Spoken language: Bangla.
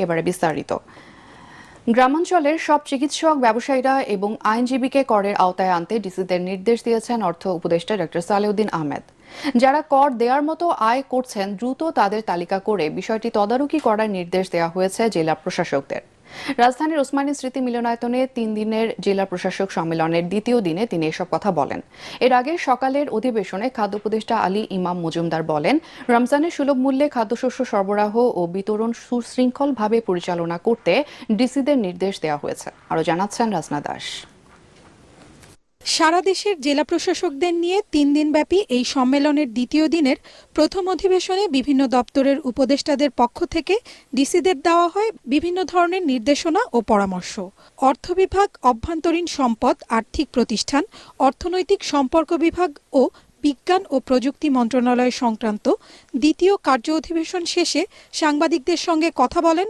এবারে বিস্তারিত। গ্রামাঞ্চলের সব চিকিৎসক, ব্যবসায়ীরা এবং আইনজীবীকে করের আওতায় আনতে ডিসিদের নির্দেশ দিয়েছেন অর্থ উপদেষ্টা ডক্টর সালেউদ্দিন আহমেদ। যারা কর দেওয়ার মতো আয় করছেন দ্রুত তাদের তালিকা করে বিষয়টি তদারকি করার নির্দেশ দেওয়া হয়েছে জেলা প্রশাসকদের। রাজধানীর ওসমানী স্মৃতি মিলনায়তনে 3 দিনের জেলা প্রশাসক সম্মেলনের দ্বিতীয় দিনে তিনি এসব কথা বলেন। এর আগে সকালের অধিবেশনে খাদ্য উপদেষ্টা আলী ইমাম মজুমদার বলেন, রমজানের সুলভ মূল্যে খাদ্যশস্য সরবরাহ ও বিতরণ সুশৃঙ্খলভাবে পরিচালনা করতে ডিসিদের নির্দেশ দেওয়া হয়েছে। আরও জানাচ্ছেন রাজনা দাস। সারা দেশের জেলা প্রশাসকদের নিয়ে 3 দিনব্যাপী এই সম্মেলনের দ্বিতীয় দিনের প্রথম অধিবেশনে বিভিন্ন দপ্তরের উপদেষ্টাদের পক্ষ থেকে ডিসিদের দেওয়া হয় বিভিন্ন ধরনের নির্দেশনা ও পরামর্শ। অর্থ বিভাগ, অভ্যন্তরীণ সম্পদ, আর্থিক প্রতিষ্ঠান, অর্থনৈতিক সম্পর্ক বিভাগ ও বিজ্ঞান ও প্রযুক্তি মন্ত্রণালয় সংক্রান্ত দ্বিতীয় কার্য অধিবেশন শেষে সাংবাদিকদের সঙ্গে কথা বলেন